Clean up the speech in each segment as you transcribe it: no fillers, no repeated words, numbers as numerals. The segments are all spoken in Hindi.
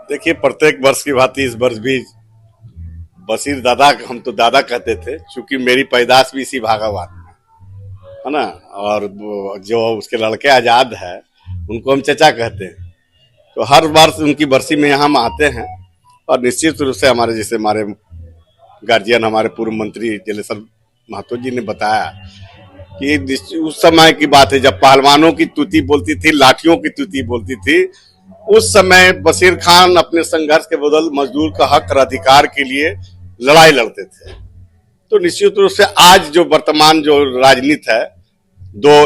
देखिए, प्रत्येक वर्ष की भांति इस वर्ष भी बशीर दादा, हम तो दादा कहते थे, क्योंकि मेरी पैदाश भी इसी भागावाद में है ना। और जो उसके लड़के आजाद है उनको हम चचा कहते हैं। तो हर वर्ष उनकी बरसी में यहाँ हम आते हैं और निश्चित रूप से हमारे जैसे हमारे गार्जियन, हमारे पूर्व मंत्री जलेश्वर महतो जी ने बताया कि उस समय की बात है जब पहलवानों की तूती बोलती थी, लाठियों की तूती बोलती थी। उस समय बशीर खान अपने संघर्ष के बदल मजदूर का हक और अधिकार के लिए लड़ाई लड़ते थे। तो निश्चित रूप से आज जो वर्तमान जो राजनीति है,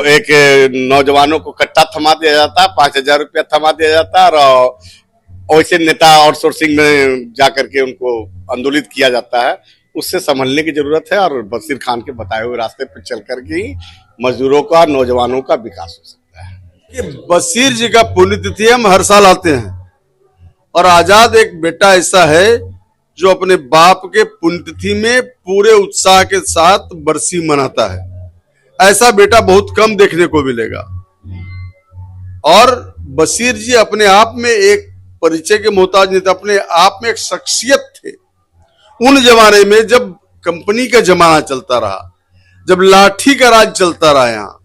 एक नौजवानों को कट्टा थमा दिया जाता है, 5,000 रुपया थमा दिया जाता है और वैसे नेता आउटसोर्सिंग में जाकर के उनको आंदोलित किया जाता है। उससे संभलने की जरूरत है और बशीर खान के बताए हुए रास्ते पर चल करके ही मजदूरों का, नौजवानों का विकास हो सकता है। ये बशीर जी का पुण्यतिथि हम हर साल आते हैं और आजाद एक बेटा ऐसा है जो अपने बाप के पुण्यतिथि में पूरे उत्साह के साथ बरसी मनाता है। ऐसा बेटा बहुत कम देखने को मिलेगा। और बशीर जी अपने आप में एक परिचय के मोहताज नहीं थे, अपने आप में एक शख्सियत थे। उन जमाने में जब कंपनी का जमाना चलता रहा, जब लाठी का राज चलता रहा यहाँ,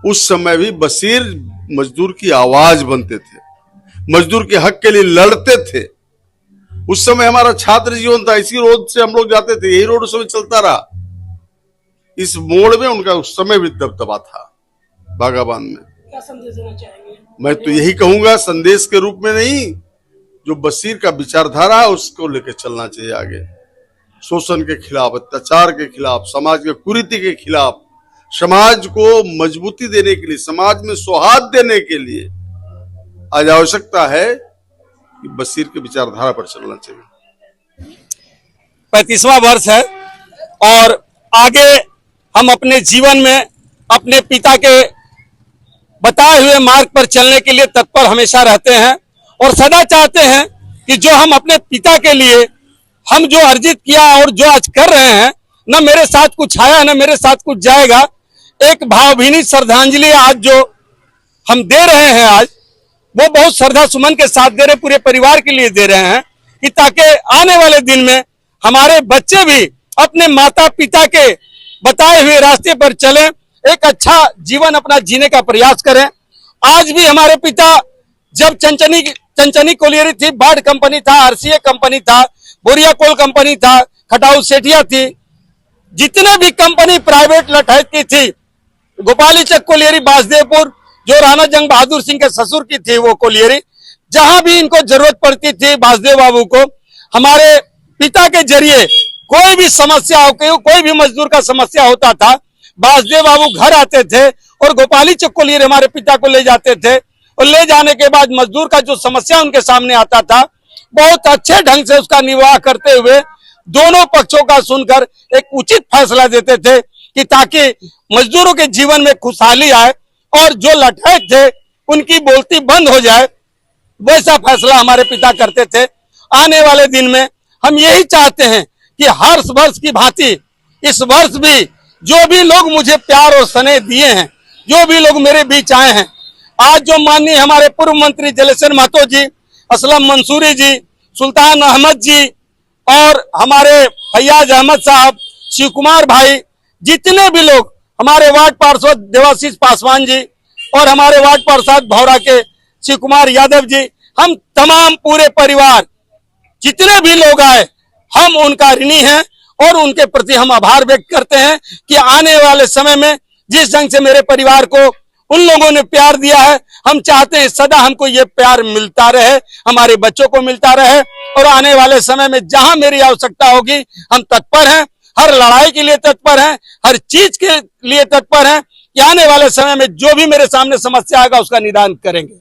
उस समय भी बशीर मजदूर की आवाज बनते थे, मजदूर के हक के लिए लड़ते थे। उस समय हमारा छात्र जीवन था, इसी रोड से हम लोग जाते थे, यही रोड उस समय चलता रहा। इस मोड़ में उनका उस समय भी दबदबा था भागाबान में। क्या संदेश देना चाहेंगे? मैं तो यही कहूंगा, संदेश के रूप में नहीं, जो बशीर का विचारधारा है उसको लेकर चलना चाहिए आगे। शोषण के खिलाफ, अत्याचार के खिलाफ, समाज के कुरीति के खिलाफ, समाज को मजबूती देने के लिए, समाज में सौहार्द देने के लिए आज आवश्यकता है कि बशीर के विचारधारा पर चलना चाहिए। 35वां वर्ष है और आगे हम अपने जीवन में अपने पिता के बताए हुए मार्ग पर चलने के लिए तत्पर हमेशा रहते हैं और सदा चाहते हैं कि जो हम अपने पिता के लिए हम जो अर्जित किया और जो आज कर रहे हैं, न मेरे साथ कुछ आया न मेरे साथ कुछ जाएगा, एक भावभीनी श्रद्धांजलि आज जो हम दे रहे हैं, आज वो बहुत श्रद्धा सुमन के साथ दे रहे, पूरे परिवार के लिए दे रहे हैं कि ताकि आने वाले दिन में हमारे बच्चे भी अपने माता पिता के बताए हुए रास्ते पर चलें, एक अच्छा जीवन अपना जीने का प्रयास करें। आज भी हमारे पिता जब चंचनी कोलियरी थी, बाढ़ कंपनी था, आरसीए कंपनी था, बोरिया कोल कंपनी था, खटाऊ सेठिया थी, जितने भी कंपनी प्राइवेट लठैत की थी, गोपाली चक कोलियरी बासदेवपुर जो राणा जंग बहादुर सिंह के ससुर की थी वो कोलियरी, जहां भी इनको जरूरत पड़ती थी बासदेव बाबू को, हमारे पिता के जरिए कोई भी समस्या हो, कोई भी मजदूर का समस्या होता था, बासदेव बाबू घर आते थे और गोपाली चक कोलियरी हमारे पिता को ले जाते थे और ले जाने के बाद मजदूर का जो समस्या उनके सामने आता था, बहुत अच्छे ढंग से उसका निर्वाह करते हुए दोनों पक्षों का सुनकर एक उचित फैसला देते थे कि ताकि मजदूरों के जीवन में खुशहाली आए और जो लठैत थे उनकी बोलती बंद हो जाए। वैसा फैसला हमारे पिता करते थे। आने वाले दिन में हम यही चाहते हैं कि हर वर्ष की भांति इस वर्ष भी जो भी लोग मुझे प्यार और स्नेह दिए हैं, जो भी लोग मेरे बीच आए हैं, आज जो माननीय हमारे पूर्व मंत्री जलेश्वर महतो जी, असलम मंसूरी जी, सुल्तान अहमद जी और हमारे फैयाज अहमद साहब, शिव कुमार भाई, जितने भी लोग, हमारे वार्ड पार्षद देवाशीष पासवान जी और हमारे वार्ड पार्षद भौरा के शिव कुमार यादव जी, हम तमाम पूरे परिवार जितने भी लोग आए, हम उनका ऋणी हैं और उनके प्रति हम आभार व्यक्त करते हैं कि आने वाले समय में जिस ढंग से मेरे परिवार को उन लोगों ने प्यार दिया है, हम चाहते हैं सदा हमको ये प्यार मिलता रहे, हमारे बच्चों को मिलता रहे और आने वाले समय में जहां मेरी आवश्यकता होगी हम तत्पर हैं, हर लड़ाई के लिए तत्पर हैं, हर चीज के लिए तत्पर हैं कि आने वाले समय में जो भी मेरे सामने समस्या आएगा उसका निदान करेंगे।